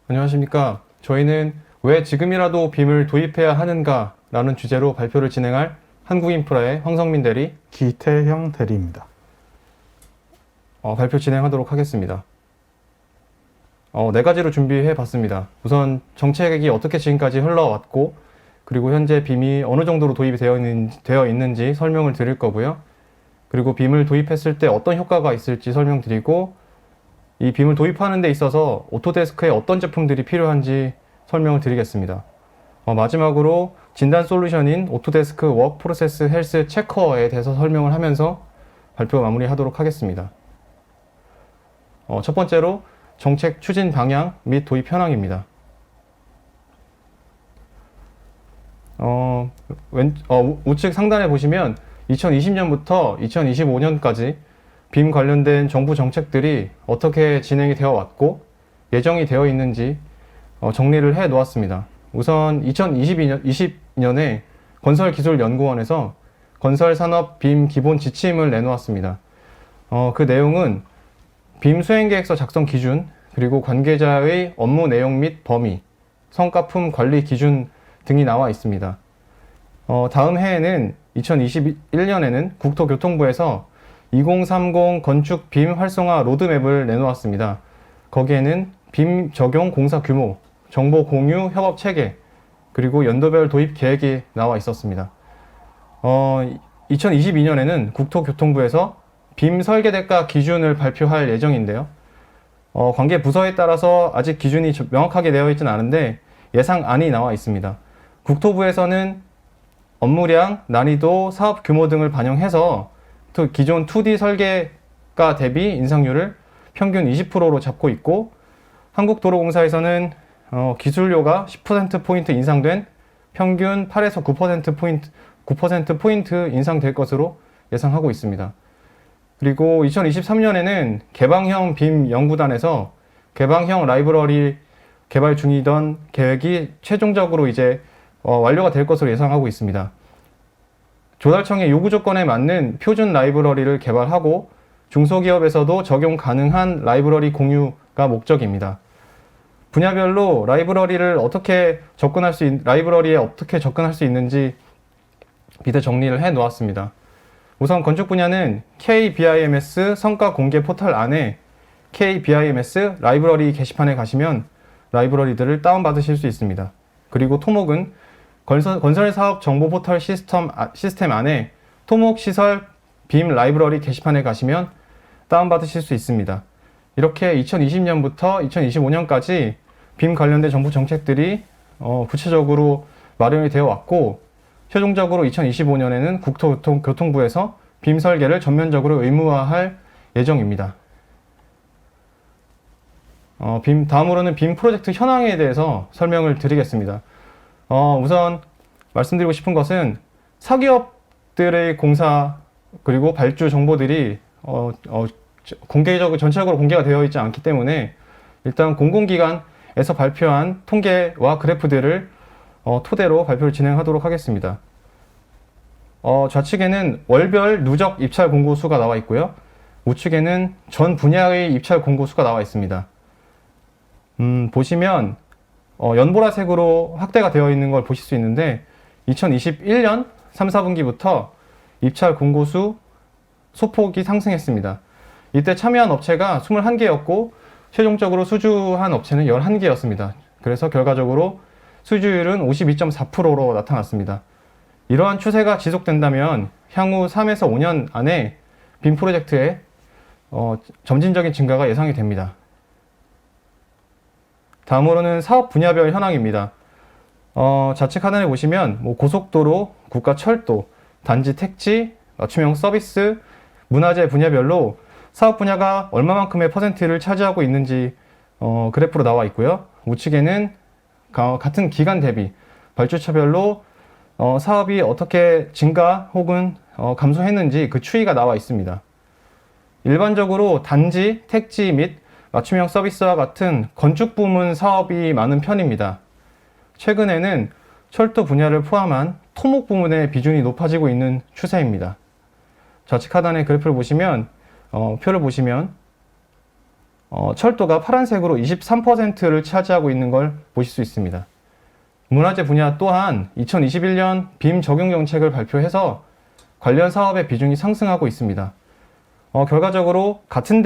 안녕하십니까. 저희는 왜 지금이라도 빔을 도입해야 하는가 라는 주제로 발표를 진행할 한국인프라의 황성민 대리, 기태형 대리입니다. 발표 진행하도록 하겠습니다. 네 가지로 준비해 봤습니다. 우선 정책이 어떻게 지금까지 흘러왔고, 그리고 현재 빔이 어느 정도로 도입이 되어 있는지 설명을 드릴 거고요. 그리고 빔을 도입했을 때 어떤 효과가 있을지 설명드리고, 이 빔을 도입하는 데 있어서 오토데스크에 어떤 제품들이 필요한지 설명을 드리겠습니다. 마지막으로 진단 솔루션인 오토데스크 워크 프로세스 헬스 체커에 대해서 설명을 하면서 발표 마무리하도록 하겠습니다. 첫 번째로 정책 추진 방향 및 도입 현황입니다. 우측 상단에 보시면 2020년부터 2025년까지 빔 관련된 정부 정책들이 어떻게 진행이 되어 왔고 예정이 되어 있는지 정리를 해 놓았습니다. 우선 2020년에 건설기술연구원에서 건설산업 빔 기본 지침을 내놓았습니다. 그 내용은 빔 수행계획서 작성 기준, 그리고 관계자의 업무 내용 및 범위, 성과품 관리 기준 등이 나와 있습니다. 다음 해에는 2021년에는 국토교통부에서 2030 건축 빔 활성화 로드맵을 내놓았습니다. 거기에는 빔 적용 공사 규모, 정보 공유 협업 체계, 그리고 연도별 도입 계획이 나와 있었습니다. 2022년에는 국토교통부에서 빔 설계 대가 기준을 발표할 예정인데요. 관계 부서에 따라서 아직 기준이 명확하게 되어 있지는 않은데 예상안이 나와 있습니다. 국토부에서는 업무량, 난이도, 사업 규모 등을 반영해서 기존 2D 설계가 대비 인상률을 평균 20%로 잡고 있고, 한국도로공사에서는 기술료가 10%포인트 인상된 평균 8에서 9%포인트 인상될 것으로 예상하고 있습니다. 그리고 2023년에는 개방형 빔 연구단에서 개방형 라이브러리 개발 중이던 계획이 최종적으로 이제 완료가 될 것으로 예상하고 있습니다. 조달청의 요구 조건에 맞는 표준 라이브러리를 개발하고 중소기업에서도 적용 가능한 라이브러리 공유가 목적입니다. 분야별로 라이브러리에 어떻게 접근할 수 있는지 밑에 정리를 해 놓았습니다. 우선 건축 분야는 KBIMS 성과 공개 포털 안에 KBIMS 라이브러리 게시판에 가시면 라이브러리들을 다운받으실 수 있습니다. 그리고 토목은 건설사업 정보 포털 시스템 안에 토목시설 빔 라이브러리 게시판에 가시면 다운받으실 수 있습니다. 이렇게 2020년부터 2025년까지 빔 관련된 정부 정책들이 구체적으로 마련이 되어 왔고, 최종적으로 2025년에는 국토교통부에서 빔 설계를 전면적으로 의무화할 예정입니다. 다음으로는 빔 프로젝트 현황에 대해서 설명을 드리겠습니다. 우선 말씀드리고 싶은 것은 사기업들의 공사 그리고 발주 정보들이 전체적으로 공개가 되어 있지 않기 때문에 일단 공공기관에서 발표한 통계와 그래프들을 토대로 발표를 진행하도록 하겠습니다. 좌측에는 월별 누적 입찰 공고 수가 나와 있고요. 우측에는 전 분야의 입찰 공고 수가 나와 있습니다. 보시면 연보라색으로 확대가 되어 있는 걸 보실 수 있는데 2021년 3, 4분기부터 입찰 공고수 소폭이 상승했습니다. 이때 참여한 업체가 21개였고 최종적으로 수주한 업체는 11개였습니다. 그래서 결과적으로 수주율은 52.4%로 나타났습니다. 이러한 추세가 지속된다면 향후 3에서 5년 안에 빔 프로젝트의 점진적인 증가가 예상이 됩니다. 다음으로는 사업 분야별 현황입니다. 좌측 하단에 보시면 고속도로, 국가철도, 단지 택지, 맞춤형 서비스, 문화재 분야별로 사업 분야가 얼마만큼의 퍼센트를 차지하고 있는지 그래프로 나와 있고요. 우측에는 같은 기간 대비 발주처별로 사업이 어떻게 증가 혹은 감소했는지 그 추이가 나와 있습니다. 일반적으로 단지, 택지 및 맞춤형 서비스와 같은 건축 부문 사업이 많은 편입니다. 최근에는 철도 분야를 포함한 토목 부문의 비중이 높아지고 있는 추세입니다. 좌측 하단의 그래프를 보시면 표를 보시면 철도가 파란색으로 23%를 차지하고 있는 걸 보실 수 있습니다. 문화재 분야 또한 2021년 빔 적용 정책을 발표해서 관련 사업의 비중이 상승하고 있습니다. 결과적으로 같은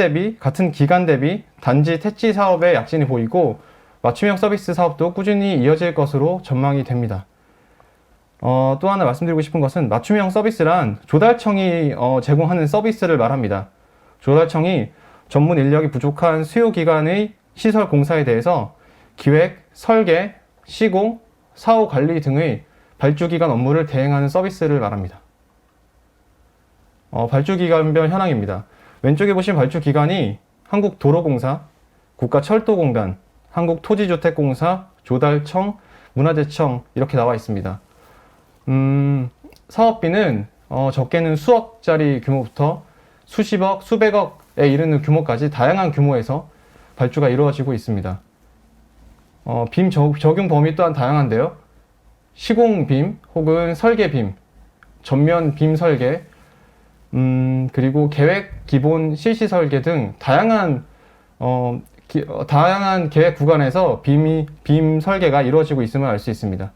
기간 대비 단지 택지 사업의 약진이 보이고 맞춤형 서비스 사업도 꾸준히 이어질 것으로 전망이 됩니다. 또 하나 말씀드리고 싶은 것은 맞춤형 서비스란 조달청이 제공하는 서비스를 말합니다. 조달청이 전문 인력이 부족한 수요기관의 시설 공사에 대해서 기획, 설계, 시공, 사후 관리 등의 발주기관 업무를 대행하는 서비스를 말합니다. 발주기관별 현황입니다. 왼쪽에 보시면 발주기관이 한국도로공사, 국가철도공단, 한국토지주택공사, 조달청, 문화재청 이렇게 나와 있습니다. 사업비는 적게는 수억짜리 규모부터 수십억, 수백억에 이르는 규모까지 다양한 규모에서 발주가 이루어지고 있습니다. 빔 적용 범위 또한 다양한데요. 시공빔 혹은 설계빔, 전면 빔 설계, 그리고 계획, 기본, 실시 설계 등 다양한 계획 구간에서 빔 설계가 이루어지고 있음을 알 수 있습니다.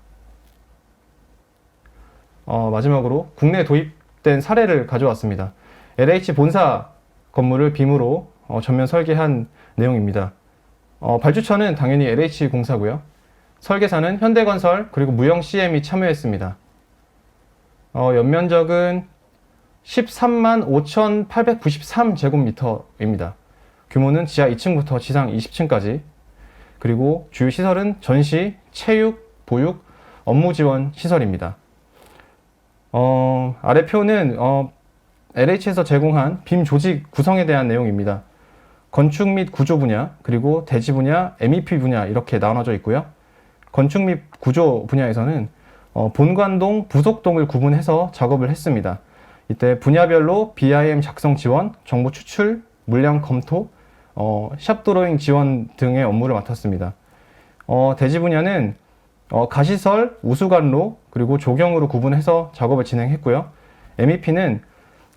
마지막으로 국내에 도입된 사례를 가져왔습니다. LH 본사 건물을 빔으로 전면 설계한 내용입니다. 발주처는 당연히 LH공사고요. 설계사는 현대건설 그리고 무영CM이 참여했습니다. 연면적은 13만 5,893제곱미터입니다. 규모는 지하 2층부터 지상 20층까지. 그리고 주요 시설은 전시, 체육, 보육, 업무 지원 시설입니다. 아래 표는 LH에서 제공한 빔 조직 구성에 대한 내용입니다. 건축 및 구조 분야, 그리고 대지 분야, MEP 분야 이렇게 나눠져 있고요. 건축 및 구조 분야에서는 본관동, 부속동을 구분해서 작업을 했습니다. 이때 분야별로 BIM 작성 지원, 정보 추출, 물량 검토, 샵 드로잉 지원 등의 업무를 맡았습니다. 대지 분야는 가시설, 우수관로, 그리고 조경으로 구분해서 작업을 진행했고요. MEP는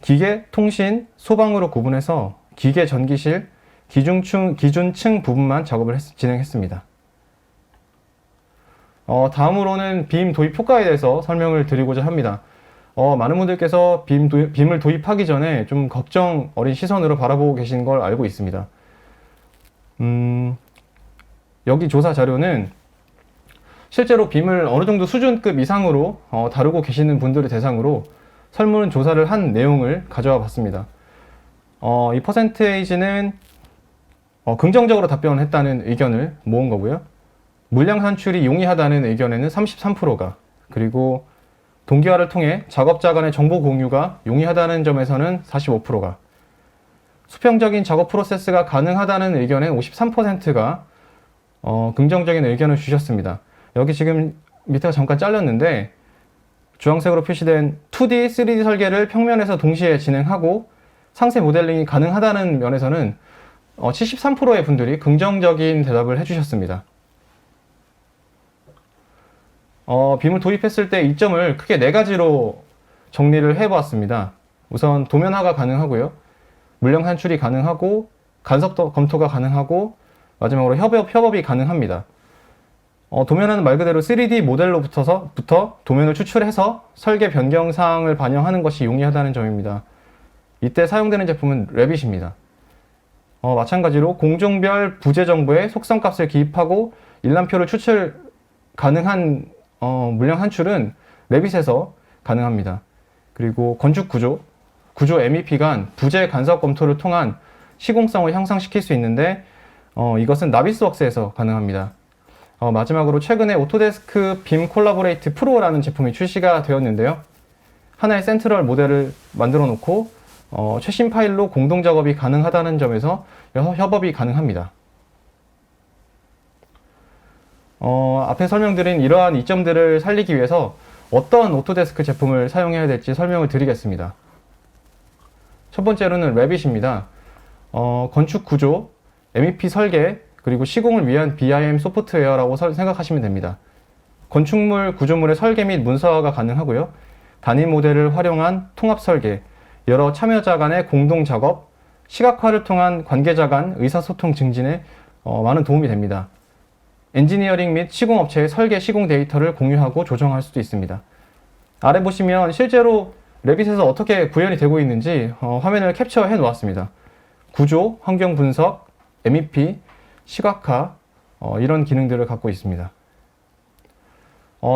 기계, 통신, 소방으로 구분해서 기계 전기실, 기준층 부분만 작업을 진행했습니다. 다음으로는 빔 도입 효과에 대해서 설명을 드리고자 합니다. 많은 분들께서 빔을 도입하기 전에 좀 걱정 어린 시선으로 바라보고 계신 걸 알고 있습니다. 여기 조사 자료는 실제로 빔을 어느 정도 수준급 이상으로 다루고 계시는 분들을 대상으로 설문 조사를 한 내용을 가져와 봤습니다. 이 퍼센테이지는 긍정적으로 답변을 했다는 의견을 모은 거고요. 물량 산출이 용이하다는 의견에는 33%가, 그리고 동기화를 통해 작업자 간의 정보 공유가 용이하다는 점에서는 45%가, 수평적인 작업 프로세스가 가능하다는 의견에 53%가 긍정적인 의견을 주셨습니다. 여기 지금 밑에가 잠깐 잘렸는데 주황색으로 표시된 2D, 3D 설계를 평면에서 동시에 진행하고 상세 모델링이 가능하다는 면에서는 73%의 분들이 긍정적인 대답을 해주셨습니다. 빔을 도입했을 때 이점을 크게 4가지로 정리를 해보았습니다. 우선 도면화가 가능하고요. 물량 산출이 가능하고 간섭 검토가 가능하고 마지막으로 협업이 가능합니다. 도면화는 말 그대로 3D 모델로부터 도면을 추출해서 설계 변경 사항을 반영하는 것이 용이하다는 점입니다. 이때 사용되는 제품은 레빗입니다. 마찬가지로 공종별 부재 정보에 속성값을 기입하고 일람표를 추출 가능한 물량 산출은 레빗에서 가능합니다. 그리고 건축 구조 MEP 간 부재 간섭 검토를 통한 시공성을 향상시킬 수 있는데 이것은 나비스웍스에서 가능합니다. 마지막으로 최근에 오토데스크 빔 콜라보레이트 프로라는 제품이 출시가 되었는데요. 하나의 센트럴 모델을 만들어 놓고 최신 파일로 공동 작업이 가능하다는 점에서 협업이 가능합니다. 앞에 설명드린 이러한 이점들을 살리기 위해서 어떤 오토데스크 제품을 사용해야 될지 설명을 드리겠습니다. 첫 번째로는 레빗입니다. 건축 구조, MEP 설계, 그리고 시공을 위한 BIM 소프트웨어라고 생각하시면 됩니다. 건축물, 구조물의 설계 및 문서화가 가능하고요. 단위 모델을 활용한 통합 설계, 여러 참여자 간의 공동 작업, 시각화를 통한 관계자 간 의사소통 증진에 많은 도움이 됩니다. 엔지니어링 및 시공업체의 설계 시공 데이터를 공유하고 조정할 수도 있습니다. 아래 보시면 실제로 레빗에서 어떻게 구현이 되고 있는지 화면을 캡처해 놓았습니다. 구조, 환경 분석, MEP, 시각화 이런 기능들을 갖고 있습니다.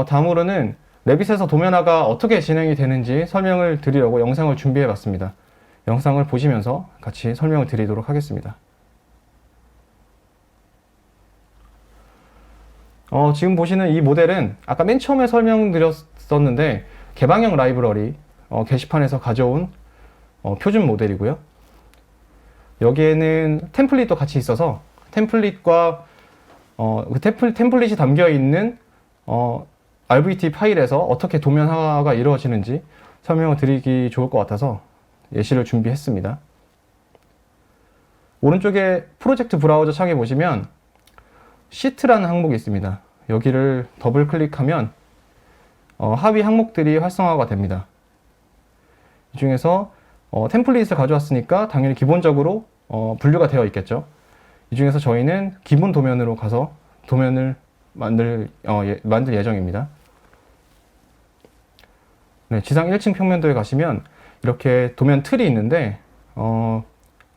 다음으로는 레빗에서 도면화가 어떻게 진행이 되는지 설명을 드리려고 영상을 준비해 봤습니다. 영상을 보시면서 같이 설명을 드리도록 하겠습니다. 지금 보시는 이 모델은 아까 맨 처음에 설명드렸었는데 개방형 라이브러리 게시판에서 가져온 표준 모델이고요. 여기에는 템플릿도 같이 있어서 템플릿과 그 템플릿이 담겨 있는 RVT 파일에서 어떻게 도면화가 이루어지는지 설명을 드리기 좋을 것 같아서 예시를 준비했습니다. 오른쪽에 프로젝트 브라우저 창에 보시면 시트라는 항목이 있습니다. 여기를 더블 클릭하면 하위 항목들이 활성화가 됩니다. 이 중에서 템플릿을 가져왔으니까 당연히 기본적으로 분류가 되어 있겠죠. 이 중에서 저희는 기본 도면으로 가서 도면을 만들 예정입니다. 네, 지상 1층 평면도에 가시면 이렇게 도면 틀이 있는데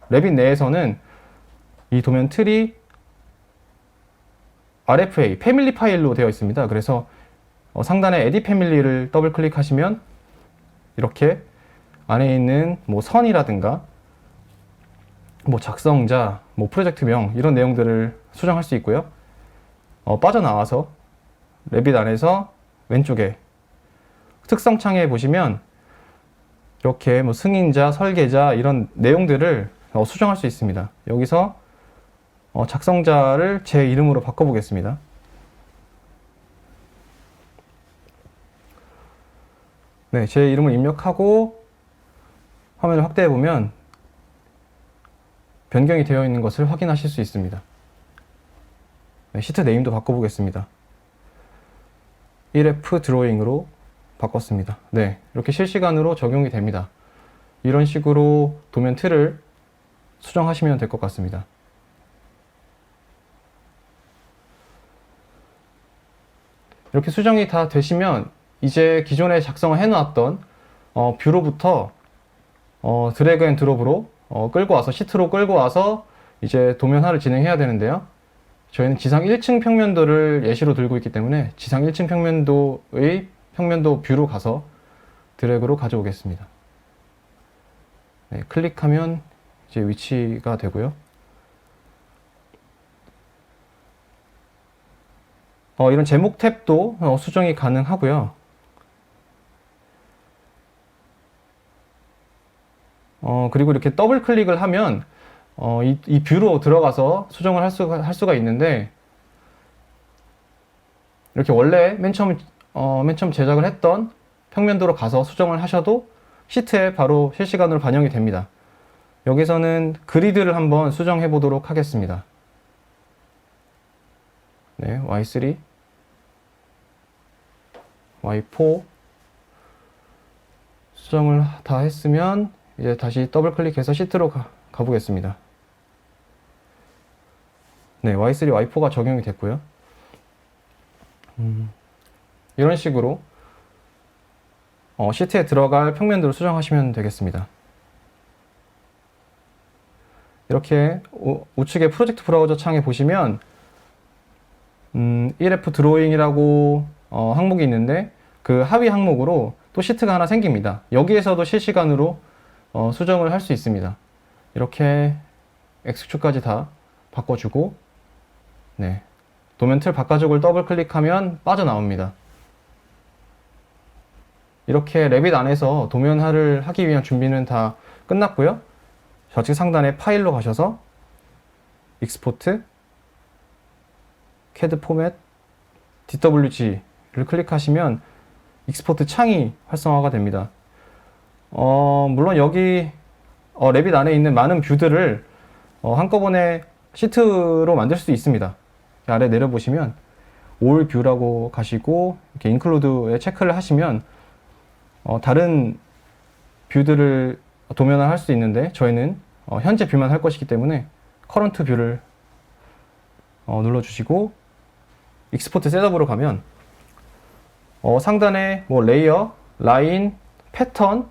레빗 내에서는 이 도면 틀이 RFA, 패밀리 파일로 되어 있습니다. 그래서 상단에 에디 패밀리를 더블 클릭하시면 이렇게 안에 있는 뭐 선이라든가 뭐 작성자, 뭐 프로젝트명 이런 내용들을 수정할 수 있고요. 빠져나와서 레빗 안에서 왼쪽에 특성 창에 보시면 이렇게 뭐 승인자, 설계자 이런 내용들을 수정할 수 있습니다. 여기서 작성자를 제 이름으로 바꿔보겠습니다. 네, 제 이름을 입력하고 화면을 확대해 보면 변경이 되어 있는 것을 확인하실 수 있습니다. 네, 시트 네임도 바꿔보겠습니다. 1F 드로잉으로 바꿨습니다. 네, 이렇게 실시간으로 적용이 됩니다. 이런 식으로 도면 틀을 수정하시면 될 것 같습니다. 이렇게 수정이 다 되시면 이제 기존에 작성을 해놨던 뷰로부터 드래그 앤 드롭으로 끌고 와서 시트로 끌고 와서 이제 도면화를 진행해야 되는데요. 저희는 지상 1층 평면도를 예시로 들고 있기 때문에 지상 1층 평면도의 평면도 뷰로 가서 드래그로 가져오겠습니다. 네, 클릭하면 이제 위치가 되고요. 이런 제목 탭도 수정이 가능하고요. 그리고 이렇게 더블 클릭을 하면 이 뷰로 들어가서 수정을 할 수가 있는데 이렇게 원래 맨 처음 제작을 했던 평면도로 가서 수정을 하셔도 시트에 바로 실시간으로 반영이 됩니다. 여기서는 그리드를 한번 수정해 보도록 하겠습니다. 네, Y3, Y4 수정을 다 했으면 이제 다시 더블 클릭해서 시트로 가보겠습니다. 네, Y3, Y4가 적용이 됐고요. 이런 식으로 시트에 들어갈 평면도를 수정하시면 되겠습니다. 이렇게 우측에 프로젝트 브라우저 창에 보시면 1F 드로잉이라고 항목이 있는데 그 하위 항목으로 또 시트가 하나 생깁니다. 여기에서도 실시간으로 수정을 할 수 있습니다. 이렇게 X축까지 다 바꿔주고 네, 도면 틀 바깥쪽을 더블 클릭하면 빠져나옵니다. 이렇게 레빗 안에서 도면화를 하기 위한 준비는 다 끝났고요. 좌측 상단에 파일로 가셔서 익스포트, CAD 포맷, DWG를 클릭하시면 익스포트 창이 활성화가 됩니다. 물론 여기 레빗 안에 있는 많은 뷰들을 한꺼번에 시트로 만들 수도 있습니다. 아래 내려보시면 All View라고 가시고 이렇게 Include에 체크를 하시면 다른 뷰들을 도면화 할 수 있는데 저희는 현재 뷰만 할 것이기 때문에 커런트 뷰를 눌러주시고 익스포트 셋업으로 가면 상단에 뭐 레이어, 라인, 패턴,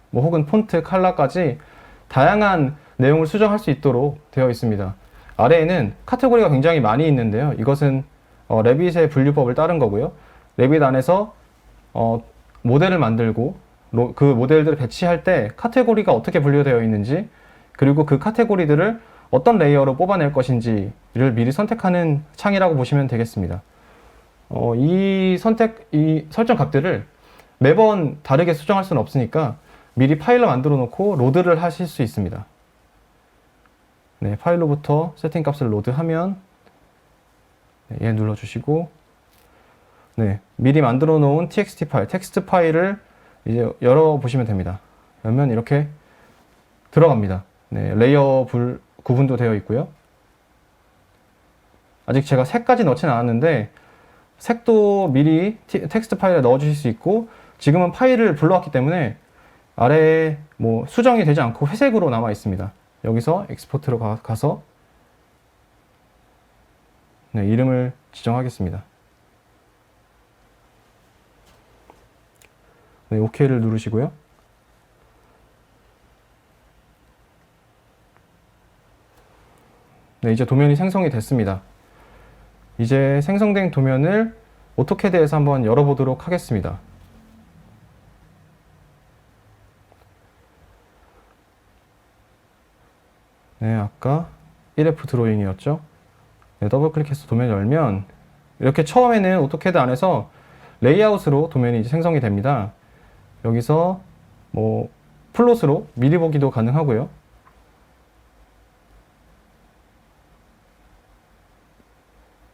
뭐 혹은 폰트, 컬러까지 다양한 내용을 수정할 수 있도록 되어 있습니다. 아래에는 카테고리가 굉장히 많이 있는데요. 이것은 레빗의 분류법을 따른 거고요. 레빗 안에서 모델을 만들고 그 모델들을 배치할 때 카테고리가 어떻게 분류되어 있는지, 그리고 그 카테고리들을 어떤 레이어로 뽑아낼 것인지를 미리 선택하는 창이라고 보시면 되겠습니다. 이 설정 값들을 매번 다르게 수정할 수는 없으니까 미리 파일로 만들어 놓고 로드를 하실 수 있습니다. 네, 파일로부터 세팅 값을 로드하면 얘 눌러주시고, 네, 미리 만들어 놓은 txt 파일, 텍스트 파일을 이제 열어보시면 됩니다. 열면 이렇게 들어갑니다. 네, 레이어 구분도 되어 있고요. 아직 제가 색까지 넣진 않았는데 색도 미리 텍스트 파일에 넣어주실 수 있고, 지금은 파일을 불러왔기 때문에 아래에 뭐 수정이 되지 않고 회색으로 남아 있습니다. 여기서 엑스포트로 가서 네, 이름을 지정하겠습니다. 네, OK를 누르시고요. 네, 이제 도면이 생성이 됐습니다. 이제 생성된 도면을 오토캐드에서 한번 열어보도록 하겠습니다. 네, 아까 1F 드로잉이었죠. 네, 더블 클릭해서 도면 열면 이렇게 처음에는 오토캐드 안에서 레이아웃으로 도면이 이제 생성이 됩니다. 여기서 뭐 플롯으로 미리 보기도 가능하고요.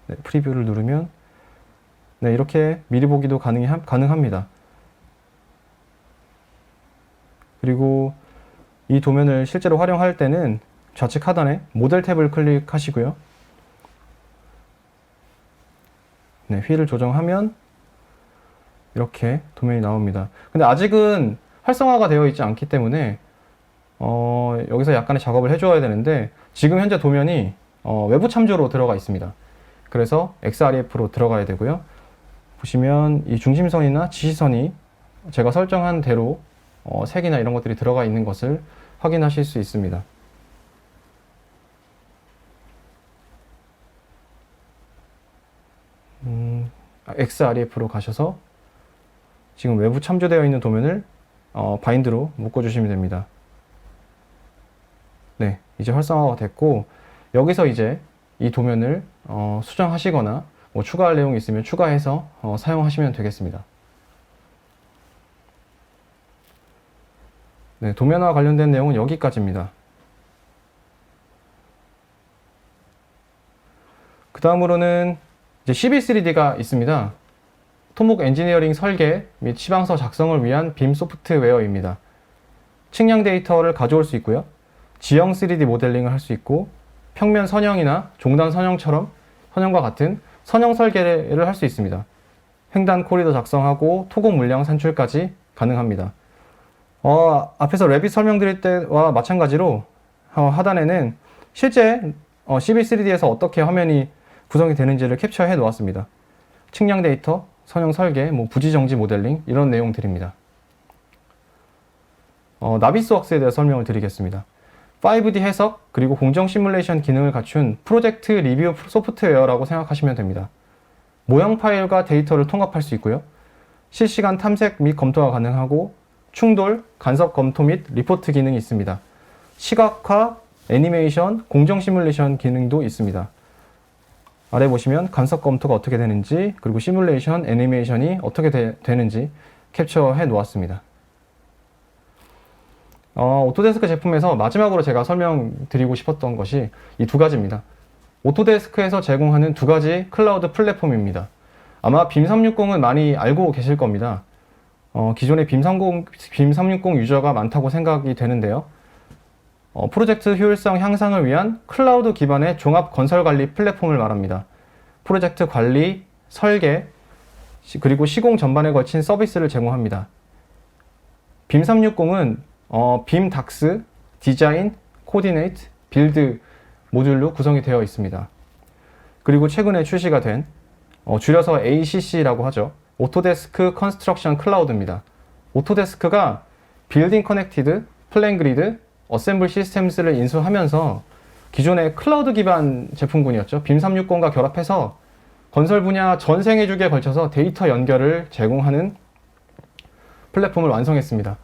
네, 프리뷰를 누르면 네, 이렇게 미리 보기도 가능합니다. 그리고 이 도면을 실제로 활용할 때는 좌측 하단에 모델 탭을 클릭하시고요. 네, 휠을 조정하면 이렇게 도면이 나옵니다. 근데 아직은 활성화가 되어 있지 않기 때문에 여기서 약간의 작업을 해줘야 되는데, 지금 현재 도면이 외부 참조로 들어가 있습니다. 그래서 XREF로 들어가야 되고요. 보시면 이 중심선이나 지시선이 제가 설정한 대로 색이나 이런 것들이 들어가 있는 것을 확인하실 수 있습니다. XREF로 가셔서 지금 외부 참조되어 있는 도면을 바인드로 묶어주시면 됩니다. 네, 이제 활성화가 됐고, 여기서 이제 이 도면을 수정하시거나 뭐 추가할 내용이 있으면 추가해서 사용하시면 되겠습니다. 네, 도면화 관련된 내용은 여기까지입니다. 그 다음으로는 이제 CB3D가 있습니다. 토목 엔지니어링 설계 및 시방서 작성을 위한 빔 소프트웨어입니다. 측량 데이터를 가져올 수 있고요. 지형 3D 모델링을 할 수 있고, 평면 선형이나 종단 선형처럼 선형과 같은 선형 설계를 할 수 있습니다. 횡단 코리도 작성하고 토목 물량 산출까지 가능합니다. 앞에서 레빗 설명드릴 때와 마찬가지로 하단에는 실제 CB3D에서 어떻게 화면이 구성이 되는지를 캡처해 놓았습니다. 측량 데이터, 선형 설계, 뭐 부지정지 모델링 이런 내용들입니다. 나비스웍스에 대해 설명을 드리겠습니다. 5D 해석 그리고 공정 시뮬레이션 기능을 갖춘 프로젝트 리뷰 소프트웨어라고 생각하시면 됩니다. 모형 파일과 데이터를 통합할 수 있고요. 실시간 탐색 및 검토가 가능하고 충돌, 간섭 검토 및 리포트 기능이 있습니다. 시각화, 애니메이션, 공정 시뮬레이션 기능도 있습니다. 아래 보시면 간섭 검토가 어떻게 되는지, 그리고 시뮬레이션, 애니메이션이 어떻게 되는지 캡처해 놓았습니다. 오토데스크 제품에서 마지막으로 제가 설명드리고 싶었던 것이 이 두 가지입니다. 오토데스크에서 제공하는 두 가지 클라우드 플랫폼입니다. 아마 빔 360은 많이 알고 계실 겁니다. 기존에 빔 360 유저가 많다고 생각이 되는데요. 프로젝트 효율성 향상을 위한 클라우드 기반의 종합 건설 관리 플랫폼을 말합니다. 프로젝트 관리, 설계, 그리고 시공 전반에 걸친 서비스를 제공합니다. 빔 360은 빔 닥스, 디자인, 코디네이트, 빌드 모듈로 구성이 되어 있습니다. 그리고 최근에 출시가 된 줄여서 ACC라고 하죠. 오토데스크 컨스트럭션 클라우드입니다. 오토데스크가 빌딩 커넥티드, 플랜 그리드, 어셈블 시스템스를 인수하면서 기존의 클라우드 기반 제품군이었죠. 빔 360과 결합해서 건설 분야 전 생애주기에 걸쳐서 데이터 연결을 제공하는 플랫폼을 완성했습니다.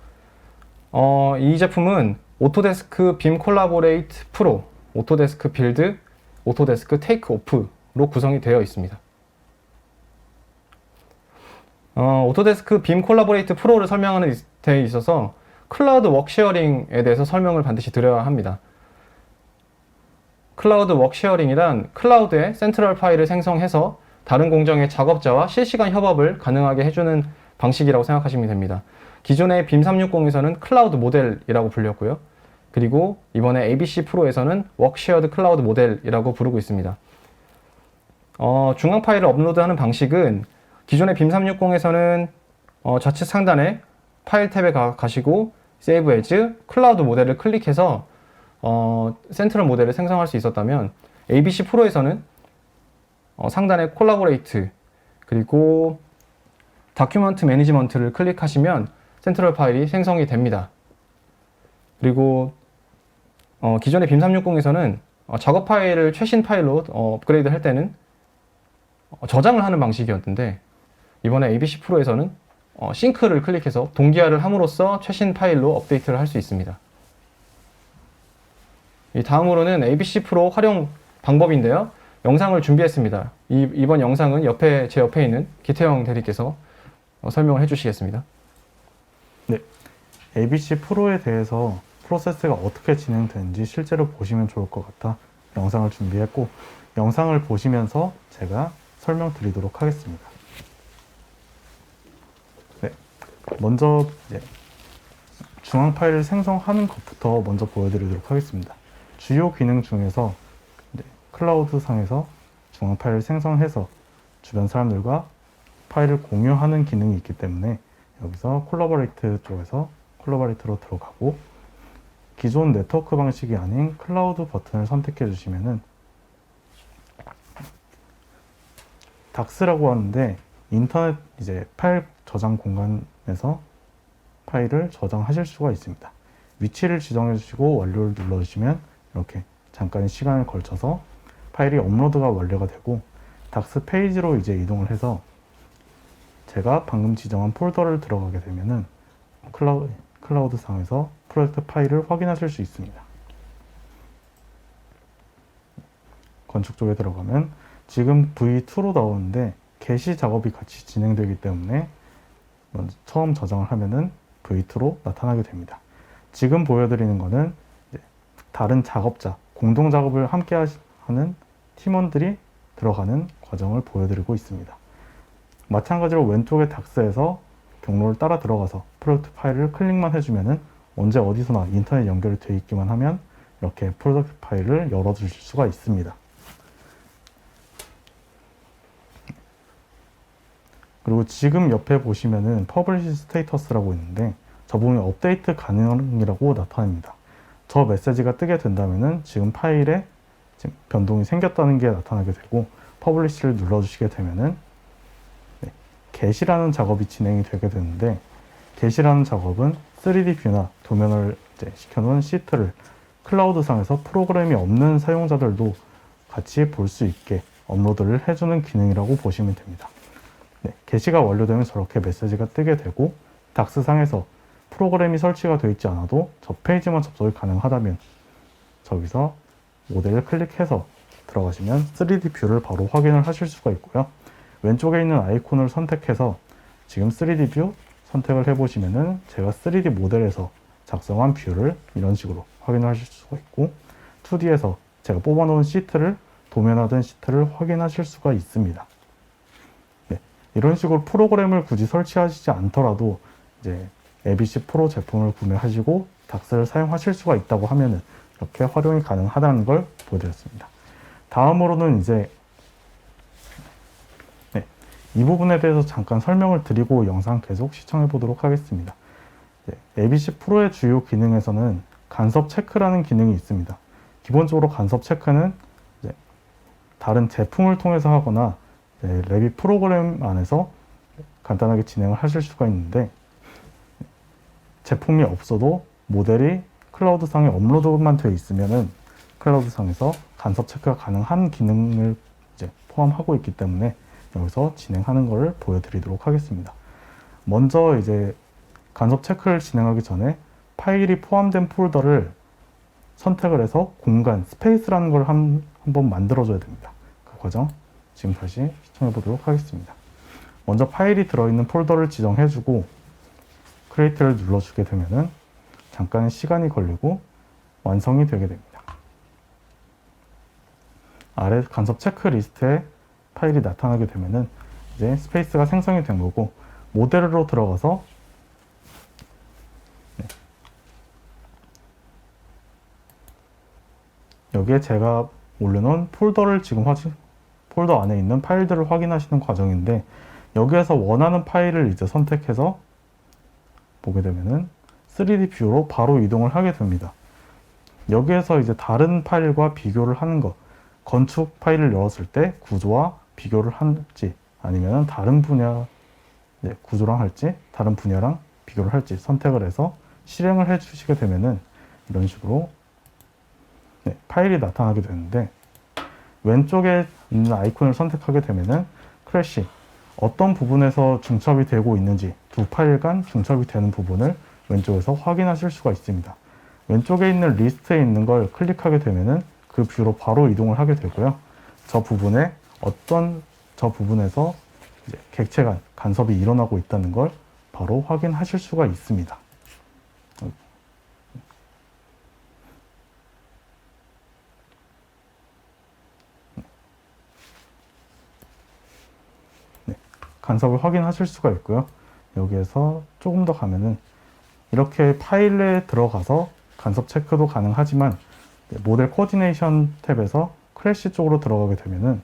이 제품은 오토데스크 빔 콜라보레이트 프로, 오토데스크 빌드, 오토데스크 테이크 오프로 구성이 되어 있습니다. 오토데스크 빔 콜라보레이트 프로를 설명하는 데 있어서 클라우드 워크쉐어링에 대해서 설명을 반드시 드려야 합니다. 클라우드 워크쉐어링이란 클라우드에 센트럴 파일을 생성해서 다른 공정의 작업자와 실시간 협업을 가능하게 해주는 방식이라고 생각하시면 됩니다. 기존의 빔 360에서는 클라우드 모델이라고 불렸고요. 그리고 이번에 ABC 프로에서는 워크쉐어드 클라우드 모델이라고 부르고 있습니다. 중앙 파일을 업로드하는 방식은 기존의 빔 360에서는 좌측 상단에 파일 탭에 가시고 세이브 에즈 클라우드 모델을 클릭해서 센트럴 모델을 생성할 수 있었다면 ABC 프로에서는 상단에 콜라보레이트 그리고 다큐먼트 매니지먼트를 클릭하시면 센트럴 파일이 생성이 됩니다. 그리고 기존의 빔 360에서는 작업 파일을 최신 파일로 업그레이드 할 때는 저장을 하는 방식이었는데 이번에 ABC 프로에서는 싱크를 클릭해서 동기화를 함으로써 최신 파일로 업데이트를 할 수 있습니다. 다음으로는 ABC 프로 활용 방법인데요. 영상을 준비했습니다. 이번 영상은 제 옆에 있는 기태형 대리께서 설명을 해주시겠습니다. 네, ABC 프로에 대해서 프로세스가 어떻게 진행되는지 실제로 보시면 좋을 것 같아 영상을 준비했고 영상을 보시면서 제가 설명드리도록 하겠습니다. 네, 먼저 이제 중앙 파일을 생성하는 것부터 먼저 보여드리도록 하겠습니다. 주요 기능 중에서 클라우드 상에서 중앙 파일을 생성해서 주변 사람들과 파일을 공유하는 기능이 있기 때문에 여기서 콜라보레이트 쪽에서 콜라보레이트로 들어가고 기존 네트워크 방식이 아닌 클라우드 버튼을 선택해 주시면은 닥스라고 하는데 인터넷 이제 파일 저장 공간에서 파일을 저장하실 수가 있습니다. 위치를 지정해 주시고 완료를 눌러 주시면 이렇게 잠깐의 시간을 걸쳐서 파일이 업로드가 완료가 되고 닥스 페이지로 이제 이동을 해서 제가 방금 지정한 폴더를 들어가게 되면은 클라우드 상에서 프로젝트 파일을 확인하실 수 있습니다. 건축 쪽에 들어가면 지금 V2로 나오는데 게시 작업이 같이 진행되기 때문에 먼저 처음 저장을 하면은 V2로 나타나게 됩니다. 지금 보여드리는 거는 다른 작업자, 공동 작업을 함께 하는 팀원들이 들어가는 과정을 보여드리고 있습니다. 마찬가지로 왼쪽의 닥스에서 경로를 따라 들어가서 프로젝트 파일을 클릭만 해주면은 언제 어디서나 인터넷 연결이 되어 있기만 하면 이렇게 프로젝트 파일을 열어주실 수가 있습니다. 그리고 지금 옆에 보시면은 퍼블리시 스테이터스라고 있는데 저 부분이 업데이트 가능이라고 나타납니다. 저 메시지가 뜨게 된다면은 지금 파일에 지금 변동이 생겼다는 게 나타나게 되고 퍼블리시를 눌러주시게 되면은 게시라는 작업이 진행이 되게 되는데 게시라는 작업은 3D 뷰나 도면을 시켜놓은 시트를 클라우드상에서 프로그램이 없는 사용자들도 같이 볼 수 있게 업로드를 해주는 기능이라고 보시면 됩니다. 게시가 완료되면 저렇게 메시지가 뜨게 되고 닥스상에서 프로그램이 설치가 되어 있지 않아도 저 페이지만 접속이 가능하다면 저기서 모델을 클릭해서 들어가시면 3D 뷰를 바로 확인을 하실 수가 있고요. 왼쪽에 있는 아이콘을 선택해서 지금 3D 뷰 선택을 해보시면은 제가 3D 모델에서 작성한 뷰를 이런 식으로 확인을 하실 수가 있고 2D에서 제가 뽑아놓은 시트를 도면화된 시트를 확인하실 수가 있습니다. 이런 식으로 프로그램을 굳이 설치하시지 않더라도 이제 ABC 프로 제품을 구매하시고 닥스를 사용하실 수가 있다고 하면은 이렇게 활용이 가능하다는 걸 보여드렸습니다. 다음으로는 이제 이 부분에 대해서 잠깐 설명을 드리고 영상 계속 시청해 보도록 하겠습니다. ABC 프로의 주요 기능에서는 간섭 체크라는 기능이 있습니다. 기본적으로 간섭 체크는 이제 다른 제품을 통해서 하거나 레빗 프로그램 안에서 간단하게 진행을 하실 수가 있는데, 제품이 없어도 모델이 클라우드상에 업로드만 되어 있으면은 클라우드상에서 간섭 체크가 가능한 기능을 이제 포함하고 있기 때문에 여기서 진행하는 것을 보여드리도록 하겠습니다. 먼저 이제 간섭 체크를 진행하기 전에 파일이 포함된 폴더를 선택을 해서 공간, 스페이스라는 걸 한번 만들어줘야 됩니다. 그 과정 지금 다시 시청해 보도록 하겠습니다. 먼저 파일이 들어있는 폴더를 지정해주고 크리에이트를 눌러주게 되면은 잠깐의 시간이 걸리고 완성이 되게 됩니다. 아래 간섭 체크리스트에 파일이 나타나게 되면은 이제 스페이스가 생성이 된 거고, 모델로 들어가서 여기에 제가 올려놓은 폴더를 지금 폴더 안에 있는 파일들을 확인하시는 과정인데, 여기에서 원하는 파일을 이제 선택해서 보게 되면은 3D 뷰로 바로 이동을 하게 됩니다. 여기에서 이제 다른 파일과 비교를 하는 것, 건축 파일을 열었을 때 구조와 비교를 할지, 아니면 다른 분야 구조랑 할지, 다른 분야랑 비교를 할지 선택을 해서 실행을 해 주시게 되면은 이런 식으로 파일이 나타나게 되는데, 왼쪽에 있는 아이콘을 선택하게 되면은 크래시, 어떤 부분에서 중첩이 되고 있는지, 두 파일 간 중첩이 되는 부분을 왼쪽에서 확인하실 수가 있습니다. 왼쪽에 있는 리스트에 있는 걸 클릭하게 되면은 그 뷰로 바로 이동을 하게 되고요. 저 부분에서 이제 객체 간 간섭이 일어나고 있다는 걸 바로 확인하실 수가 있습니다. 간섭을 확인하실 수가 있고요. 여기에서 조금 더 가면은 이렇게 파일에 들어가서 간섭 체크도 가능하지만, 모델 코디네이션 탭에서 크래시 쪽으로 들어가게 되면은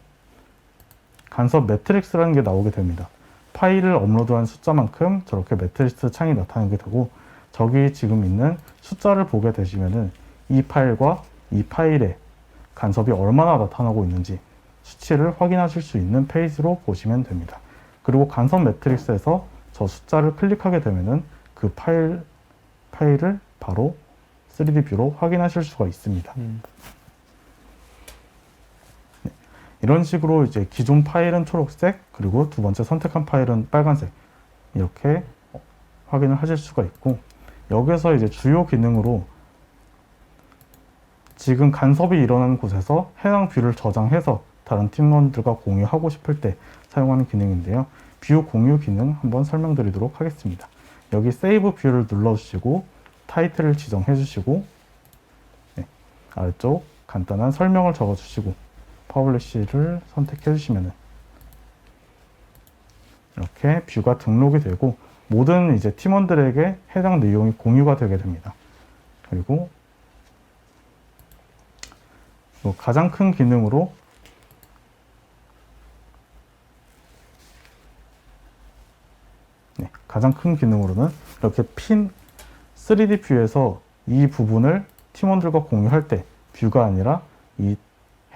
간섭 매트릭스라는 게 나오게 됩니다. 파일을 업로드한 숫자만큼 저렇게 매트릭스 창이 나타나게 되고, 저기 지금 있는 숫자를 보게 되시면은 이 파일과 이 파일에 간섭이 얼마나 나타나고 있는지 수치를 확인하실 수 있는 페이지로 보시면 됩니다. 그리고 간섭 매트릭스에서 저 숫자를 클릭하게 되면은 그 파일을 바로 3D 뷰로 확인하실 수가 있습니다. 이런 식으로 이제 기존 파일은 초록색, 그리고 두 번째 선택한 파일은 빨간색, 이렇게 확인을 하실 수가 있고, 여기서 이제 주요 기능으로 지금 간섭이 일어나는 곳에서 해당 뷰를 저장해서 다른 팀원들과 공유하고 싶을 때 사용하는 기능인데요. 뷰 공유 기능 한번 설명드리도록 하겠습니다. 여기 세이브 뷰를 눌러주시고 타이틀을 지정해 주시고, 아래쪽 간단한 설명을 적어주시고 퍼블리시를 선택해 주시면 이렇게 뷰가 등록이 되고 모든 이제 팀원들에게 해당 내용이 공유가 되게 됩니다. 그리고 가장 큰 기능으로 가장 큰 기능으로는 이렇게 핀 3D 뷰에서 이 부분을 팀원들과 공유할 때, 뷰가 아니라 이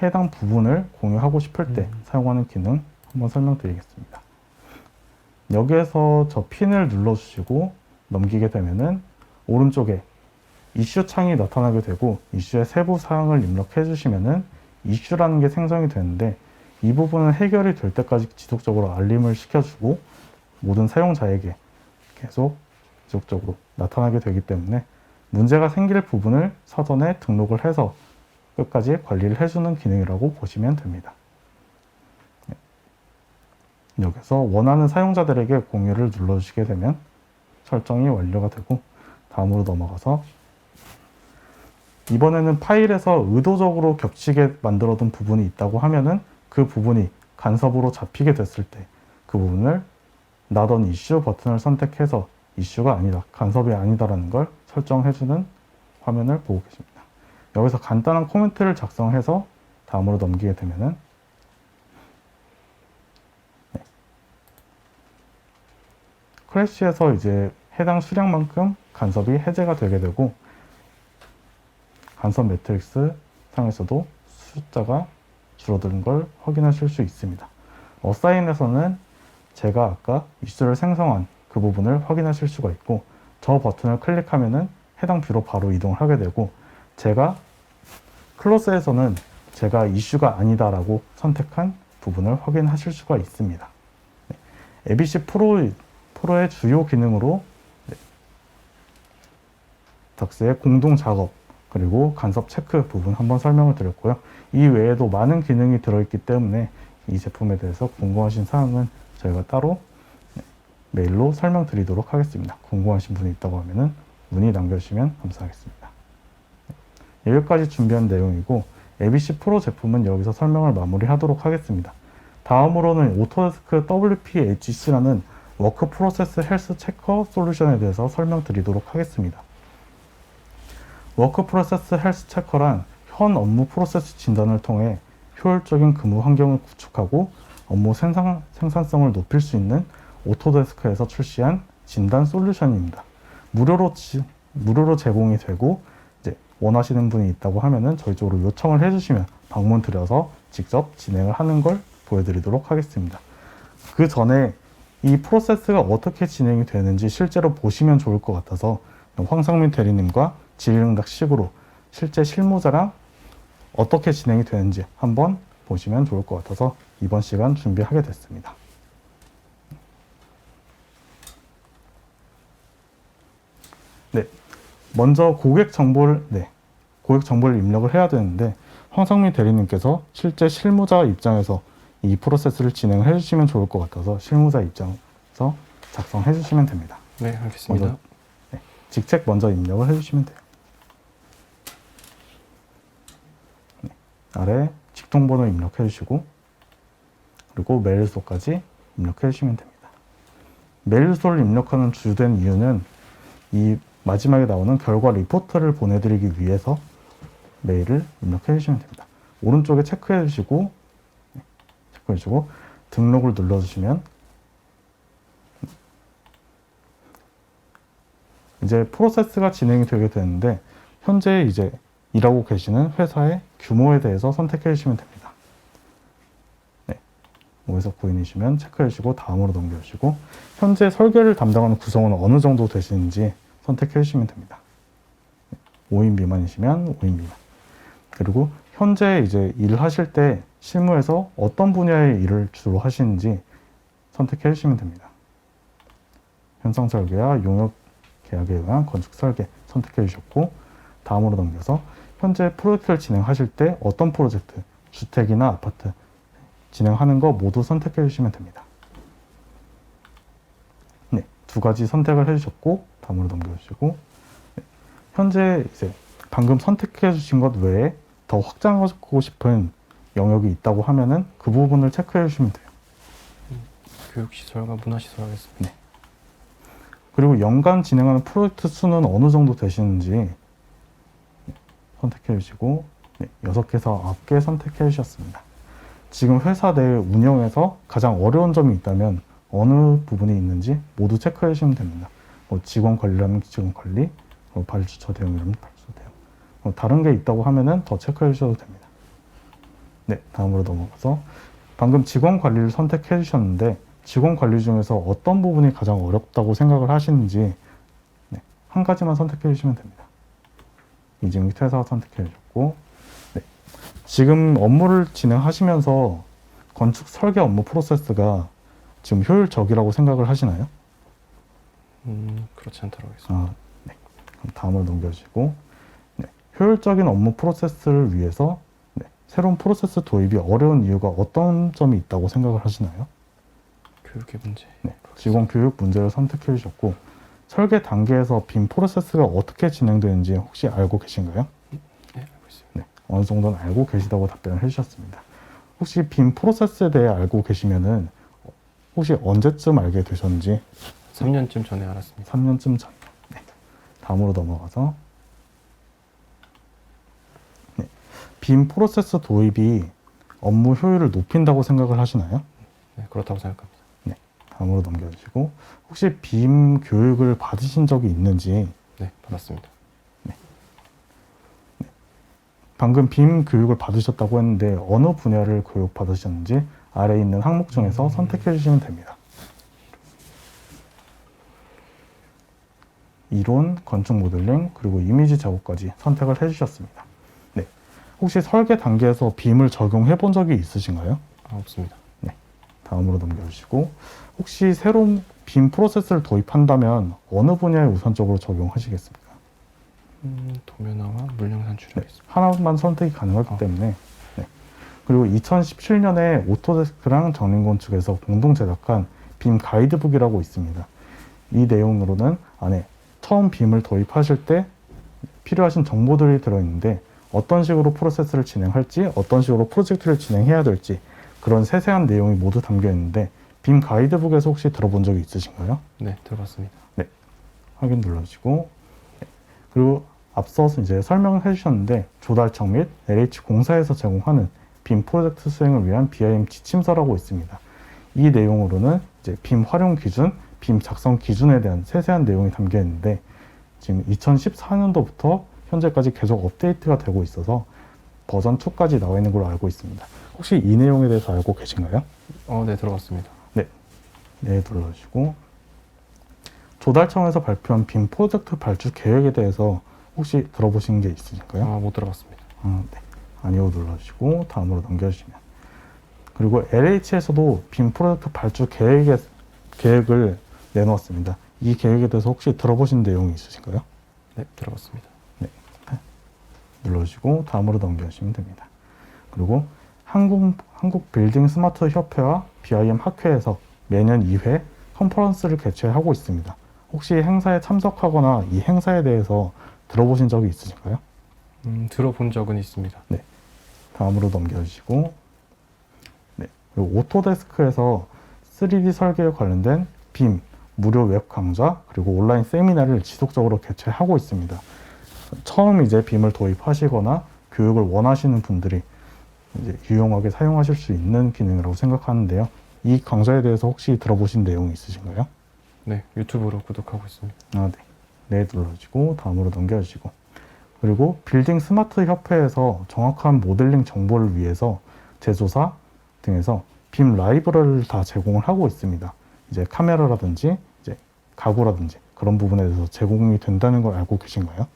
해당 부분을 공유하고 싶을 때 사용하는 기능 한번 설명드리겠습니다. 여기에서 저 핀을 눌러주시고 넘기게 되면은 오른쪽에 이슈 창이 나타나게 되고, 이슈의 세부 사항을 입력해 주시면은 이슈라는 게 생성이 되는데, 이 부분은 해결이 될 때까지 지속적으로 알림을 시켜주고 모든 사용자에게 계속 지속적으로 나타나게 되기 때문에 문제가 생길 부분을 사전에 등록을 해서 끝까지 관리를 해주는 기능이라고 보시면 됩니다. 여기서 원하는 사용자들에게 공유를 눌러주시게 되면 설정이 완료가 되고, 다음으로 넘어가서 이번에는 파일에서 의도적으로 겹치게 만들어둔 부분이 있다고 하면은 그 부분이 간섭으로 잡히게 됐을 때 그 부분을 Not an issue 버튼을 선택해서 이슈가 아니다, 간섭이 아니다라는 걸 설정해주는 화면을 보고 계십니다. 여기서 간단한 코멘트를 작성해서 다음으로 넘기게 되면은 크래시에서 이제 해당 수량만큼 간섭이 해제가 되게 되고, 간섭 매트릭스 상에서도 숫자가 줄어드는 걸 확인하실 수 있습니다. 어사인에서는 제가 아까 이슈를 생성한 그 부분을 확인하실 수가 있고, 저 버튼을 클릭하면은 해당 뷰로 바로 이동을 하게 되고, 제가 클로스에서는 제가 이슈가 아니다라고 선택한 부분을 확인하실 수가 있습니다. ABC 프로의 주요 기능으로 덕스의 공동 작업 그리고 간섭 체크 부분 한번 설명을 드렸고요. 이 외에도 많은 기능이 들어있기 때문에 이 제품에 대해서 궁금하신 사항은 저희가 따로 메일로 설명드리도록 하겠습니다. 궁금하신 분이 있다고 하면은 문의 남겨주시면 감사하겠습니다. 여기까지 준비한 내용이고, ABC 프로 제품은 여기서 설명을 마무리하도록 하겠습니다. 다음으로는 오토데스크 WPHC라는 워크 프로세스 헬스 체커 솔루션에 대해서 설명드리도록 하겠습니다. 워크 프로세스 헬스 체커란 현 업무 프로세스 진단을 통해 효율적인 근무 환경을 구축하고 업무 생산성을 높일 수 있는 오토데스크에서 출시한 진단 솔루션입니다. 무료로 제공이 되고, 이제 원하시는 분이 있다고 하면은 저희 쪽으로 요청을 해주시면 방문 드려서 직접 진행을 하는 걸 보여드리도록 하겠습니다. 그 전에 이 프로세스가 어떻게 진행이 되는지 실제로 보시면 좋을 것 같아서 황상민 대리님과 질의응답식으로 실제 실무자랑 어떻게 진행이 되는지 한번 보시면 좋을 것 같아서 이번 시간 준비하게 됐습니다. 네, 먼저 고객 정보를 입력을 해야 되는데, 황상민 대리님께서 실제 실무자 입장에서 이 프로세스를 진행을 해주시면 좋을 것 같아서 실무자 입장에서 작성해 주시면 됩니다. 네, 알겠습니다. 먼저, 직책 먼저 입력을 해주시면 돼요. 아래 직통번호 입력해 주시고, 그리고 메일 주소까지 입력해 주시면 됩니다. 메일 주소를 입력하는 주된 이유는 이 마지막에 나오는 결과 리포트를 보내드리기 위해서 메일을 입력해 주시면 됩니다. 오른쪽에 체크해 주시고 등록을 눌러주시면 이제 프로세스가 진행이 되게 되는데, 현재 이제 일하고 계시는 회사의 규모에 대해서 선택해 주시면 됩니다. 네, 5에서 9인이시면 체크해 주시고 다음으로 넘겨주시고, 현재 설계를 담당하는 구성원 어느 정도 되시는지 선택해 주시면 됩니다. 5인 미만이시면 5인 미만. 그리고 현재 이제 일을 하실 때 실무에서 어떤 분야의 일을 주로 하시는지 선택해 주시면 됩니다. 현상 설계와 용역 계약에 의한 건축 설계 선택해 주셨고, 다음으로 넘겨서 현재 프로젝트를 진행하실 때 어떤 프로젝트, 주택이나 아파트 진행하는 거 모두 선택해 주시면 됩니다. 네, 두 가지 선택을 해주셨고 다음으로 넘겨주시고, 네, 현재 이제 방금 선택해 주신 것 외에 더 확장하고 싶은 영역이 있다고 하면은 그 부분을 체크해 주시면 돼요. 교육시설과 문화시설 하겠습니다. 네. 그리고 연간 진행하는 프로젝트 수는 어느 정도 되시는지 선택해 주시고, 네, 6개에서 9개 선택해 주셨습니다. 지금 회사 내 운영에서 가장 어려운 점이 있다면 어느 부분이 있는지 모두 체크해 주시면 됩니다. 직원 관리라면 직원 관리, 발주처 대응이라면 발주처 대응. 다른 게 있다고 하면은 더 체크해 주셔도 됩니다. 네, 다음으로 넘어가서 방금 직원 관리를 선택해 주셨는데, 직원 관리 중에서 어떤 부분이 가장 어렵다고 생각을 하시는지 한 가지만 선택해 주시면 됩니다. 이직 퇴사 선택해 주셨고, 네, 지금 업무를 진행하시면서 건축 설계 업무 프로세스가 지금 효율적이라고 생각을 하시나요? 그렇지 않도록 하겠습니다. 네. 그럼 다음으로 넘겨주시고, 네, 효율적인 업무 프로세스를 위해서 새로운 프로세스 도입이 어려운 이유가 어떤 점이 있다고 생각을 하시나요? 교육의 문제. 네, 직원 교육 문제를 선택해 주셨고, 설계 단계에서 빔 프로세스가 어떻게 진행되는지 혹시 알고 계신가요? 네, 알고 있습니다. 네, 어느 정도는 알고 계시다고 답변을 해주셨습니다. 혹시 빔 프로세스에 대해 알고 계시면은 혹시 언제쯤 알게 되셨는지? 3년쯤 전에 알았습니다. 3년쯤 전. 네. 다음으로 넘어가서, 네, 빔 프로세스 도입이 업무 효율을 높인다고 생각을 하시나요? 네, 그렇다고 생각합니다. 네. 다음으로 넘겨주시고, 혹시 빔 교육을 받으신 적이 있는지? 네, 받았습니다. 방금 빔 교육을 받으셨다고 했는데 어느 분야를 교육 받으셨는지 아래에 있는 항목 중에서 선택해 주시면 됩니다. 이론, 건축 모델링, 그리고 이미지 제거까지 선택을 해주셨습니다. 네. 혹시 설계 단계에서 빔을 적용해 본 적이 있으신가요? 없습니다. 다음으로 넘겨주시고, 혹시 새로운 빔 프로세스를 도입한다면 어느 분야에 우선적으로 적용하시겠습니까? 도면화와 물량 네. 산출하겠습니다. 하나만 선택이 가능하기 때문에. 네. 그리고 2017년에 오토데스크랑 정린건축에서 공동 제작한 빔 가이드북이라고 있습니다. 이 내용으로는 안에 처음 빔을 도입하실 때 필요하신 정보들이 들어있는데 어떤 식으로 프로세스를 진행할지, 어떤 식으로 프로젝트를 진행해야 될지 그런 세세한 내용이 모두 담겨 있는데 빔 가이드북에서 혹시 들어본 적이 있으신가요? 네, 들어봤습니다. 확인 눌러주시고, 그리고 앞서서 이제 설명을 해주셨는데 조달청 및 LH 공사에서 제공하는 빔 프로젝트 수행을 위한 BIM 지침서라고 있습니다. 이 내용으로는 이제 빔 활용 기준, 빔 작성 기준에 대한 세세한 내용이 담겨 있는데 지금 2014년도부터 현재까지 계속 업데이트가 되고 있어서 버전 2까지 나와 있는 걸로 알고 있습니다. 혹시 이 내용에 대해서 알고 계신가요? 네, 들어봤습니다. 네, 눌러주시고, 조달청에서 발표한 빔 프로젝트 발주 계획에 대해서 혹시 들어보신 게 있으실까요? 못 들어봤습니다. 네. 아니요 눌러주시고 다음으로 넘겨주시면, 그리고 LH에서도 빔 프로젝트 발주 계획을 내놓았습니다. 이 계획에 대해서 혹시 들어보신 내용이 있으신가요? 네, 들어봤습니다. 눌러주시고 다음으로 넘겨주시면 됩니다. 그리고 한국 빌딩 스마트 협회와 BIM 학회에서 매년 2회 컨퍼런스를 개최하고 있습니다. 혹시 행사에 참석하거나 이 행사에 대해서 들어보신 적이 있으신가요? 들어본 적은 있습니다. 다음으로 넘겨주시고, 네. 그리고 오토데스크에서 3D 설계에 관련된 빔 무료 웹 강좌 그리고 온라인 세미나를 지속적으로 개최하고 있습니다. 처음 이제 빔을 도입하시거나 교육을 원하시는 분들이 이제 유용하게 사용하실 수 있는 기능이라고 생각하는데요. 이 강좌에 대해서 혹시 들어보신 내용이 있으신가요? 네, 유튜브로 구독하고 있습니다. 네, 눌러주시고 다음으로 넘겨주시고, 그리고 빌딩 스마트 협회에서 정확한 모델링 정보를 위해서 제조사 등에서 빔 라이브러리를 다 제공을 하고 있습니다. 이제 카메라라든지 이제 가구라든지 그런 부분에 대해서 제공이 된다는 걸 알고 계신가요?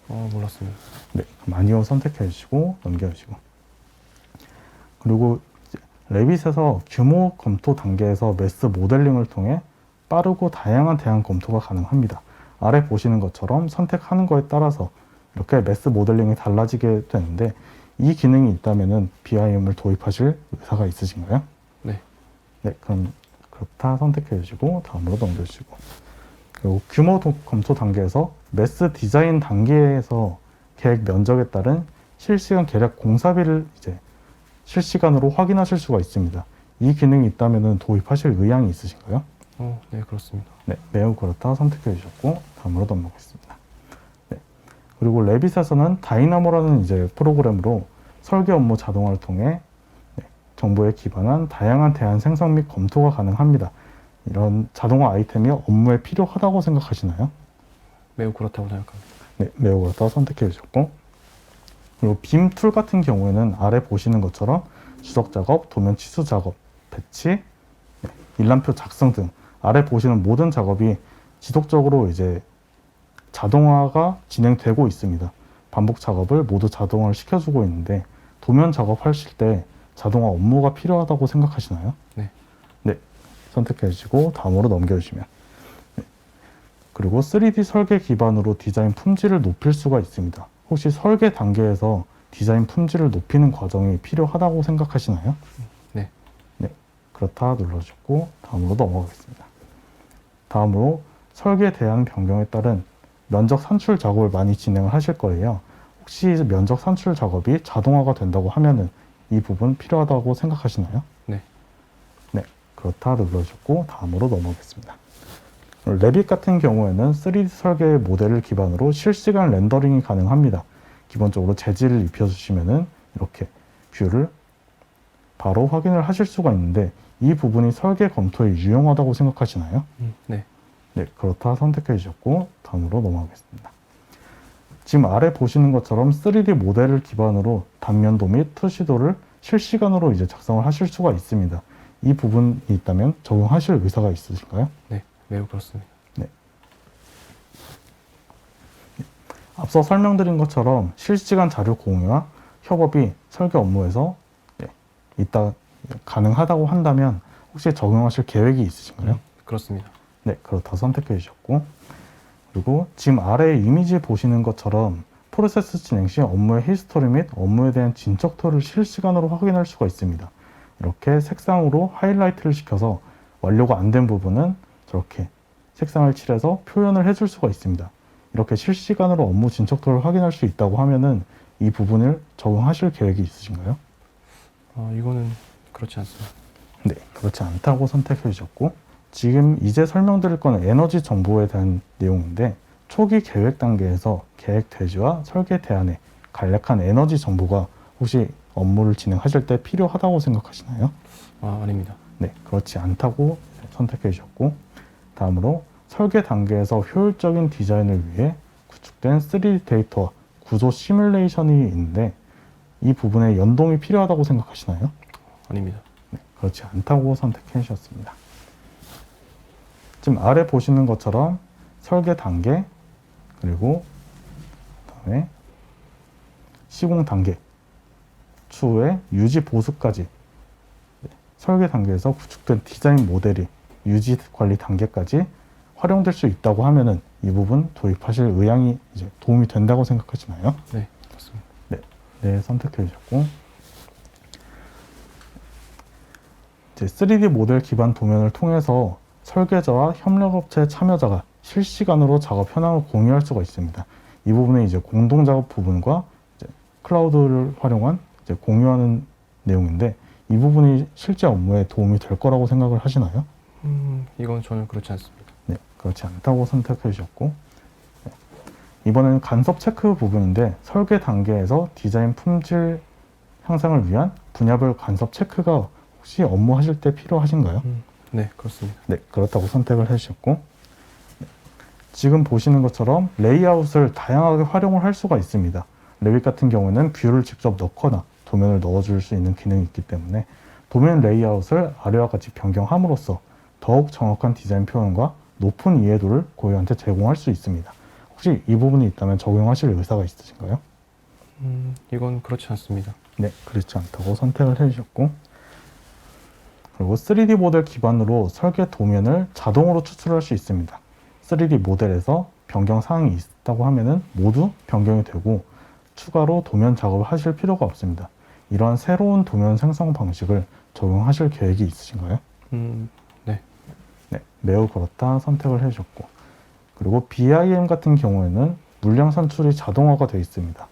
몰랐습니다. 네, 그럼 아니요 선택해 주시고 넘겨주시고, 그리고 이제 레빗에서 규모 검토 단계에서 매스 모델링을 통해 빠르고 다양한 대안 검토가 가능합니다. 아래 보시는 것처럼 선택하는 거에 따라서 이렇게 매스 모델링이 달라지게 되는데 이 기능이 있다면 BIM을 도입하실 의사가 있으신가요? 네. 그럼 그렇다 선택해 주시고 다음으로 넘겨주시고, 그리고 규모 검토 단계에서 매스 디자인 단계에서 계획 면적에 따른 실시간 계략 공사비를 이제 실시간으로 확인하실 수가 있습니다. 이 기능이 있다면 도입하실 의향이 있으신가요? 네, 그렇습니다. 매우 그렇다 선택해 주셨고 다음으로 넘어가겠습니다. 그리고 레빗에서는 다이나모라는 이제 프로그램으로 설계 업무 자동화를 통해 정보에 기반한 다양한 대안 생성 및 검토가 가능합니다. 이런 자동화 아이템이 업무에 필요하다고 생각하시나요? 매우 그렇다고 생각합니다. 매우 그렇다 선택해 주셨고, 그리고 빔 툴 같은 경우에는 아래 보시는 것처럼 주석 작업, 도면 치수 작업, 배치, 일람표 작성 등 아래 보시는 모든 작업이 지속적으로 이제 자동화가 진행되고 있습니다. 반복 작업을 모두 자동화를 시켜주고 있는데 도면 작업하실 때 자동화 업무가 필요하다고 생각하시나요? 네. 선택해 주시고 다음으로 넘겨주시면, 그리고 3D 설계 기반으로 디자인 품질을 높일 수가 있습니다. 혹시 설계 단계에서 디자인 품질을 높이는 과정이 필요하다고 생각하시나요? 네. 그렇다 눌러주고 다음으로 넘어가겠습니다. 다음으로 설계 대안 변경에 따른 면적 산출 작업을 많이 진행을 하실 거예요. 혹시 면적 산출 작업이 자동화가 된다고 하면은 이 부분 필요하다고 생각하시나요? 네. 그렇다 눌러주고 다음으로 넘어가겠습니다. 레빗 같은 경우에는 3D 설계 모델을 기반으로 실시간 렌더링이 가능합니다. 기본적으로 재질을 입혀주시면은 이렇게 뷰를 바로 확인을 하실 수가 있는데 이 부분이 설계 검토에 유용하다고 생각하시나요? 네. 그렇다 선택해 주셨고 다음으로 넘어가겠습니다. 지금 아래 보시는 것처럼 3D 모델을 기반으로 단면도 및 투시도를 실시간으로 이제 작성을 하실 수가 있습니다. 이 부분이 있다면 적용하실 의사가 있으신가요? 네, 매우 그렇습니다. 앞서 설명드린 것처럼 실시간 자료 공유와 협업이 설계 업무에서 이따 가능하다고 한다면 혹시 적용하실 계획이 있으신가요? 그렇습니다. 네, 그렇다 선택해 주셨고, 그리고 지금 아래 이미지 보시는 것처럼 프로세스 진행 시 업무의 히스토리 및 업무에 대한 진척도를 실시간으로 확인할 수가 있습니다. 이렇게 색상으로 하이라이트를 시켜서 완료가 안 된 부분은 저렇게 색상을 칠해서 표현을 해줄 수가 있습니다. 이렇게 실시간으로 업무 진척도를 확인할 수 있다고 하면은 이 부분을 적용하실 계획이 있으신가요? 이거는 그렇지 않습니다. 네, 그렇지 않다고 선택해 주셨고, 지금 이제 설명드릴 건 에너지 정보에 대한 내용인데, 초기 계획 단계에서 계획 대지와 설계 대안에 간략한 에너지 정보가 혹시 업무를 진행하실 때 필요하다고 생각하시나요? 아닙니다. 네, 그렇지 않다고 선택해 주셨고, 다음으로 설계 단계에서 효율적인 디자인을 위해 구축된 3D 데이터와 구조 시뮬레이션이 있는데 이 부분에 연동이 필요하다고 생각하시나요? 아닙니다. 네, 그렇지 않다고 선택해 주셨습니다. 지금 아래 보시는 것처럼 설계 단계, 그리고 그다음에 시공 단계, 추후에 유지 보수까지 설계 단계에서 구축된 디자인 모델이 유지 관리 단계까지 활용될 수 있다고 하면은 이 부분 도입하실 의향이 이제 도움이 된다고 생각하시나요? 네, 맞습니다. 네, 선택해 주셨고, 이제 3D 모델 기반 도면을 통해서 설계자와 협력업체 참여자가 실시간으로 작업 현황을 공유할 수가 있습니다. 이 부분은 이제 공동 작업 부분과 이제 클라우드를 활용한 이제 공유하는 내용인데 이 부분이 실제 업무에 도움이 될 거라고 생각을 하시나요? 이건 저는 그렇지 않습니다. 네, 그렇지 않다고 선택해 주셨고, 네. 이번에는 간섭 체크 부분인데 설계 단계에서 디자인 품질 향상을 위한 분야별 간섭 체크가 혹시 업무하실 때 필요하신가요? 네, 그렇습니다. 네, 그렇다고 선택을 해주셨고, 네. 지금 보시는 것처럼 레이아웃을 다양하게 활용을 할 수가 있습니다. 레빗 같은 경우에는 뷰를 직접 넣거나 도면을 넣어줄 수 있는 기능이 있기 때문에 도면 레이아웃을 아래와 같이 변경함으로써 더욱 정확한 디자인 표현과 높은 이해도를 고객한테 제공할 수 있습니다. 혹시 이 부분이 있다면 적용하실 의사가 있으신가요? 이건 그렇지 않습니다. 네, 그렇지 않다고 선택을 해주셨고, 그리고 3D 모델 기반으로 설계 도면을 자동으로 추출할 수 있습니다. 3D 모델에서 변경 사항이 있다고 하면은 모두 변경이 되고 추가로 도면 작업을 하실 필요가 없습니다. 이러한 새로운 도면 생성 방식을 적용하실 계획이 있으신가요? 네. 네, 매우 그렇다 선택을 해주셨고, 그리고 BIM 같은 경우에는 물량 산출이 자동화가 되어 있습니다.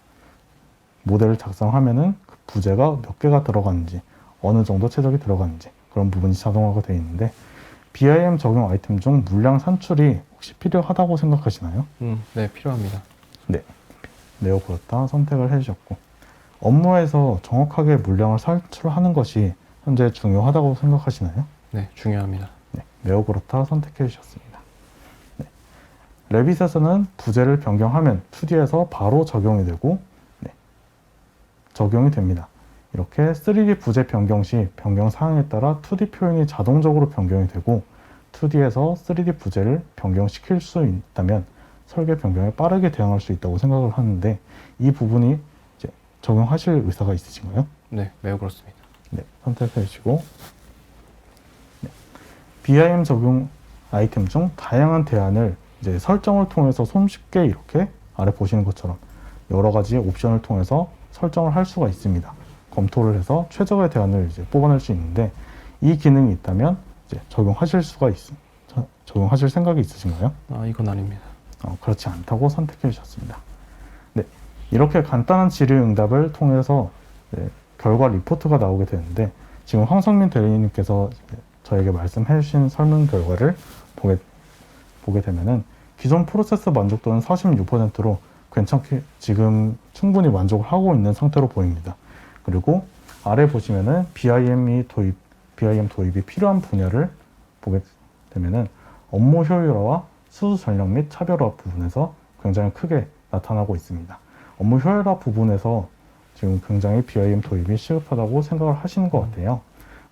모델을 작성하면은 그 부재가 몇 개가 들어가는지, 어느 정도 최적이 들어가는지 그런 부분이 자동화가 되어 있는데 BIM 적용 아이템 중 물량 산출이 혹시 필요하다고 생각하시나요? 네, 필요합니다. 네, 매우 그렇다 선택을 해주셨고, 업무에서 정확하게 물량을 산출하는 것이 현재 중요하다고 생각하시나요? 네, 중요합니다. 네, 매우 그렇다 선택해 주셨습니다. 네, 레빗에서는 부재를 변경하면 2D에서 바로 적용이 되고 적용이 됩니다. 이렇게 3D 부재 변경 시 변경 사항에 따라 2D 표현이 자동적으로 변경이 되고 2D에서 3D 부재를 변경시킬 수 있다면 설계 변경에 빠르게 대응할 수 있다고 생각을 하는데 이 부분이 이제 적용하실 의사가 있으신가요? 네, 매우 그렇습니다. 네, 선택해 주시고, 네, BIM 적용 아이템 중 다양한 대안을 이제 설정을 통해서 손쉽게 이렇게 아래 보시는 것처럼 여러 가지 옵션을 통해서 설정을 할 수가 있습니다. 검토를 해서 최적의 대안을 이제 뽑아낼 수 있는데 이 기능이 있다면 이제 적용하실 생각이 있으신가요? 이건 아닙니다. 그렇지 않다고 선택해 주셨습니다. 네, 이렇게 간단한 질의응답을 통해서 결과 리포트가 나오게 되는데 지금 황성민 대리님께서 저에게 말씀해 주신 설문 결과를 보게 되면은 기존 프로세스 만족도는 46%로 괜찮게 지금 충분히 만족을 하고 있는 상태로 보입니다. 그리고 아래 보시면은 BIM 도입이 필요한 분야를 보게 되면은 업무 효율화와 수수 전략 및 차별화 부분에서 굉장히 크게 나타나고 있습니다. 업무 효율화 부분에서 지금 굉장히 BIM 도입이 시급하다고 생각을 하시는 것 같아요.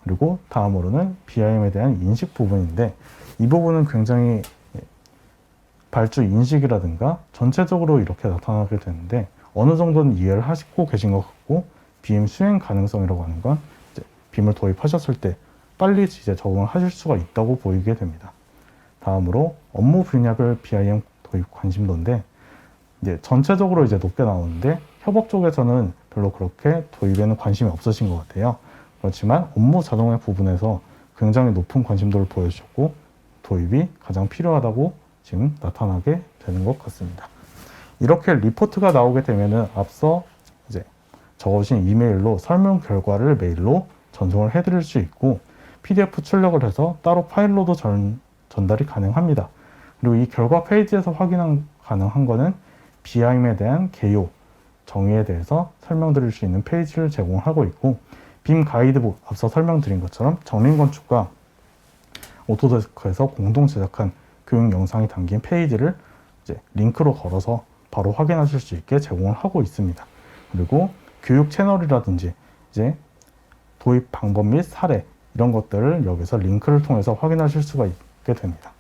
그리고 다음으로는 BIM에 대한 인식 부분인데, 이 부분은 굉장히 발주 인식이라든가 전체적으로 이렇게 나타나게 되는데, 어느 정도는 이해를 하시고 계신 것 같고, BIM 수행 가능성이라고 하는 건 이제 BIM을 도입하셨을 때 빨리 이제 적응을 하실 수가 있다고 보이게 됩니다. 다음으로 업무 분야별 BIM 도입 관심도인데, 이제 전체적으로 이제 높게 나오는데 협업 쪽에서는 별로 그렇게 도입에는 관심이 없으신 것 같아요. 그렇지만 업무 자동화 부분에서 굉장히 높은 관심도를 보여주셨고, 도입이 가장 필요하다고 지금 나타나게 되는 것 같습니다. 이렇게 리포트가 나오게 되면은 앞서 이제 적어주신 이메일로 설문 결과를 메일로 전송을 해드릴 수 있고, PDF 출력을 해서 따로 파일로도 전달이 가능합니다. 그리고 이 결과 페이지에서 확인 가능한 거는 BIM에 대한 개요, 정의에 대해서 설명드릴 수 있는 페이지를 제공하고 있고, 빔 가이드북 앞서 설명드린 것처럼 정린건축과 오토데스크에서 공동 제작한 교육 영상이 담긴 페이지를 이제 링크로 걸어서 바로 확인하실 수 있게 제공을 하고 있습니다. 그리고 교육 채널이라든지 이제 도입 방법 및 사례, 이런 것들을 여기서 링크를 통해서 확인하실 수가 있게 됩니다.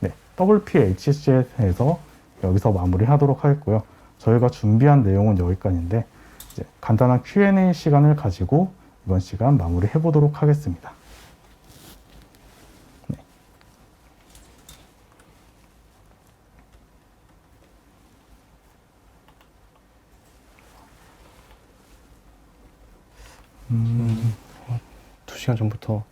네, WPHC에 대해서 여기서 마무리하도록 하겠고요. 저희가 준비한 내용은 여기까지인데, 이제 간단한 Q&A 시간을 가지고 이번 시간 마무리해 보도록 하겠습니다. 네. 음, 2시간 전부터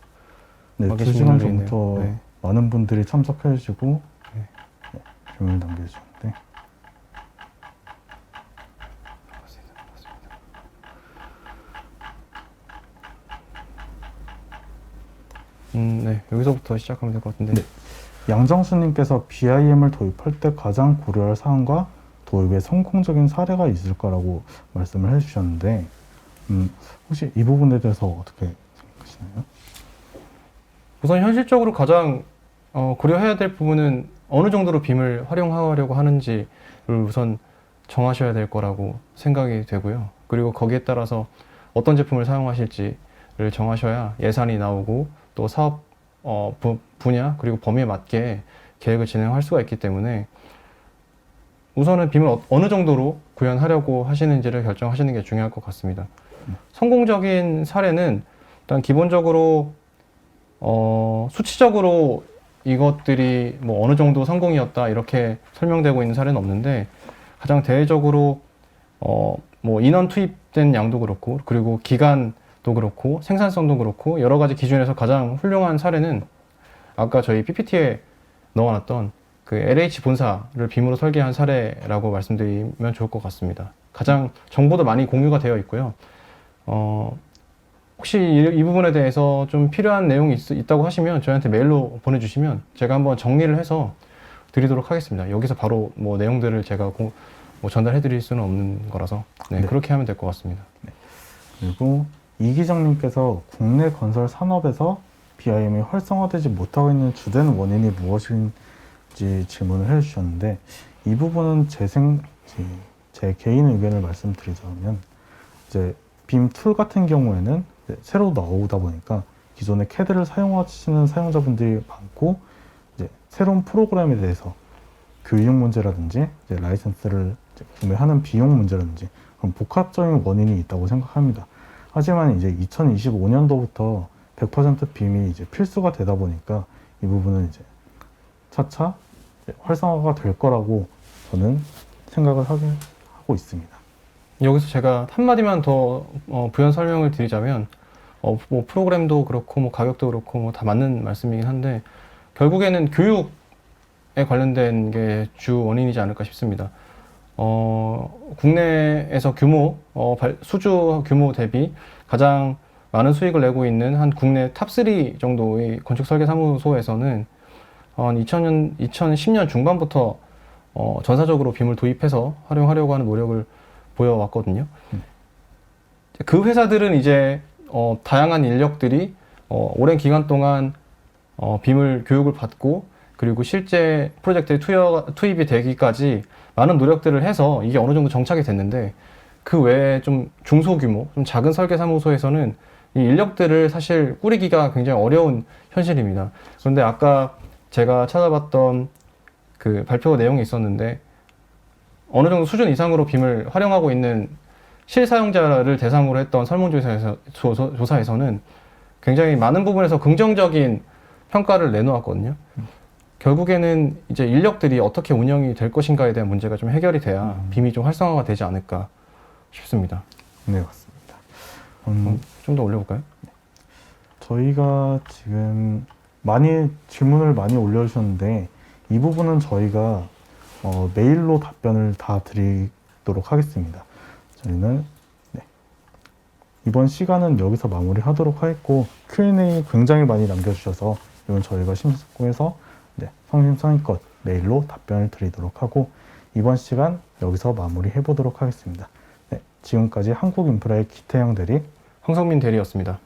네, 와 2시간 계신 분들이 전부터 있네요. 네. 많은 분들이 참석해 주시고 네. 질문을 남겨주셨는데, 네. 여기서부터 시작하면 될 것 같은데. 네. 양정수님께서 BIM을 도입할 때 가장 고려할 사항과 도입의 성공적인 사례가 있을 거라고 말씀을 해주셨는데, 혹시 이 부분에 대해서 어떻게 생각하시나요? 우선 현실적으로 가장 고려해야 될 부분은 어느 정도로 빔을 활용하려고 하는지를 우선 정하셔야 될 거라고 생각이 되고요. 그리고 거기에 따라서 어떤 제품을 사용하실지를 정하셔야 예산이 나오고 또 사업 분야 그리고 범위에 맞게 계획을 진행할 수가 있기 때문에 우선은 빔을 어느 정도로 구현하려고 하시는지를 결정하시는 게 중요할 것 같습니다. 성공적인 사례는 일단 기본적으로 수치적으로 이것들이 뭐 어느 정도 성공이었다 이렇게 설명되고 있는 사례는 없는데, 가장 대외적으로 뭐 인원 투입된 양도 그렇고 그리고 기간도 그렇고 생산성도 그렇고 여러 가지 기준에서 가장 훌륭한 사례는 아까 저희 PPT에 넣어놨던 그 LH 본사를 빔으로 설계한 사례라고 말씀드리면 좋을 것 같습니다. 가장 정보도 많이 공유가 되어 있고요. 혹시 이 부분에 대해서 좀 필요한 내용이 있다고 하시면 저희한테 메일로 보내주시면 제가 한번 정리를 해서 드리도록 하겠습니다. 여기서 바로 뭐 내용들을 제가 뭐 전달해 드릴 수는 없는 거라서 네. 그렇게 하면 될 것 같습니다. 네. 그리고 이기정님께서 국내 건설 산업에서 BIM이 활성화되지 못하고 있는 주된 원인이 무엇인지 질문을 해주셨는데, 이 부분은 제 개인 의견을 말씀드리자면, 이제 빔 툴 같은 경우에는 새로 나오다 보니까 기존의 CAD를 사용하시는 사용자분들이 많고, 이제 새로운 프로그램에 대해서 교육 문제라든지 이제 라이선스를 이제 구매하는 비용 문제라든지 그런 복합적인 원인이 있다고 생각합니다. 하지만 이제 2025년도부터 100% 빔이 이제 필수가 되다 보니까 이 부분은 이제 차차 활성화가 될 거라고 저는 생각을 하고 있습니다. 여기서 제가 한마디만 더 부연 설명을 드리자면 뭐 프로그램도 그렇고 뭐 가격도 그렇고 뭐 다 맞는 말씀이긴 한데, 결국에는 교육에 관련된 게 주 원인이지 않을까 싶습니다. 국내에서 수주 규모 대비 가장 많은 수익을 내고 있는 한 국내 탑3 정도의 건축 설계 사무소에서는 2010년 중반부터 전사적으로 빔을 도입해서 활용하려고 하는 노력을 보여왔거든요. 그 회사들은 이제 다양한 인력들이 오랜 기간 동안 빔을 교육을 받고 그리고 실제 프로젝트에 투입이 되기까지 많은 노력들을 해서 이게 어느 정도 정착이 됐는데 그 외에 좀 중소규모, 좀 작은 설계사무소에서는 이 인력들을 사실 꾸리기가 굉장히 어려운 현실입니다. 그런데 아까 제가 찾아봤던 그 발표 내용이 있었는데 어느 정도 수준 이상으로 빔을 활용하고 있는 실사용자를 대상으로 했던 설문조사에서는 굉장히 많은 부분에서 긍정적인 평가를 내놓았거든요. 결국에는 이제 인력들이 어떻게 운영이 될 것인가에 대한 문제가 좀 해결이 돼야 빔이 좀 활성화가 되지 않을까 싶습니다. 네, 맞습니다. 좀 더 올려볼까요? 저희가 지금 질문을 많이 올려주셨는데 이 부분은 저희가 메일로 답변을 다 드리도록 하겠습니다. 저희는 이번 시간은 여기서 마무리하도록 하겠고 Q&A 굉장히 많이 남겨주셔서 이건 저희가 심사숙고해서 성심성의껏 메일로 답변을 드리도록 하고 이번 시간 여기서 마무리해 보도록 하겠습니다. 지금까지 한국인프라의 기태형 대리 황성민 대리였습니다.